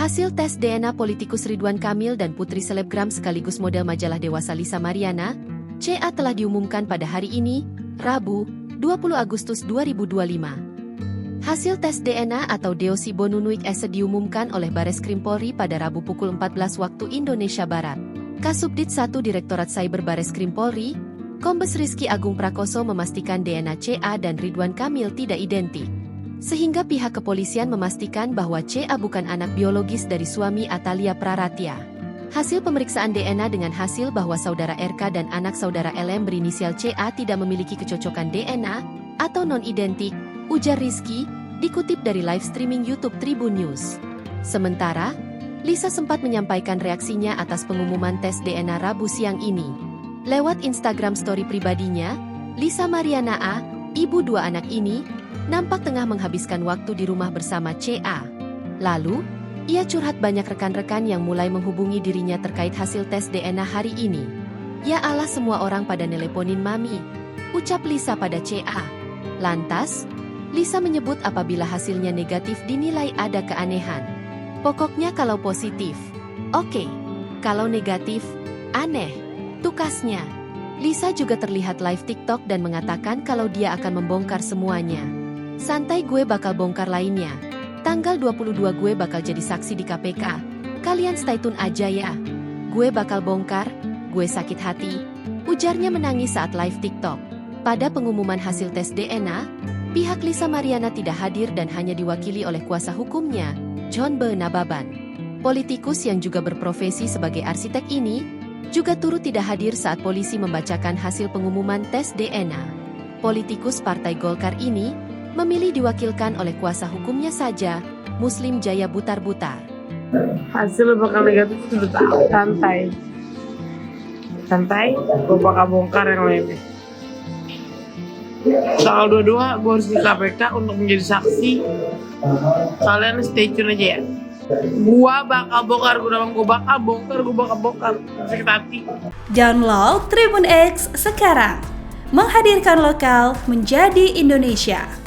Hasil tes DNA politikus Ridwan Kamil dan putri selebgram sekaligus model majalah dewasa Lisa Mariana, CA telah diumumkan pada hari ini, Rabu, 20 Agustus 2025. Hasil tes DNA atau deoksiribonucleic acid diumumkan oleh Bareskrim Polri pada Rabu pukul 14 waktu Indonesia Barat. Kasubdit 1 Direktorat Cyber Bareskrim Polri, Kombes Rizky Agung Prakoso memastikan DNA CA dan Ridwan Kamil tidak identik. Sehingga pihak kepolisian memastikan bahwa CA bukan anak biologis dari suami Atalia Praratia. Hasil pemeriksaan DNA dengan hasil bahwa saudara RK dan anak saudara LM berinisial CA tidak memiliki kecocokan DNA atau non-identik, ujar Rizky, dikutip dari live streaming YouTube Tribun News. Sementara, Lisa sempat menyampaikan reaksinya atas pengumuman tes DNA Rabu siang ini. Lewat Instagram story pribadinya, Lisa Mariana A, ibu 2 anak ini, nampak tengah menghabiskan waktu di rumah bersama CA. Lalu, ia curhat banyak rekan-rekan yang mulai menghubungi dirinya terkait hasil tes DNA hari ini. Ya Allah, semua orang pada neleponin mami, ucap Lisa pada CA. Lantas, Lisa menyebut apabila hasilnya negatif dinilai ada keanehan. Pokoknya kalau positif, oke. Kalau negatif, aneh, tukasnya. Lisa juga terlihat live TikTok dan mengatakan kalau dia akan membongkar semuanya. Santai, gue bakal bongkar lainnya. Tanggal 22 gue bakal jadi saksi di KPK. Kalian stay tune aja ya. Gue bakal bongkar, gue sakit hati. Ujarnya menangis saat live TikTok. Pada pengumuman hasil tes DNA, pihak Lisa Mariana tidak hadir dan hanya diwakili oleh kuasa hukumnya, John B. Nababan. Politikus yang juga berprofesi sebagai arsitek ini, juga turut tidak hadir saat polisi membacakan hasil pengumuman tes DNA. Politikus Partai Golkar ini memilih diwakilkan oleh kuasa hukumnya saja, Muslim Jaya Butar-Butar. Hasil bakal negatif sudah tahu, santai. Santai, gue bakal bongkar yang lainnya. Tanggal 22 gue harus di KPK untuk menjadi saksi. Kalian stay tune aja ya. Gue bakal bongkar, gue bakal bongkar. Sakit hati. Download Tribun X sekarang. Menghadirkan lokal menjadi Indonesia.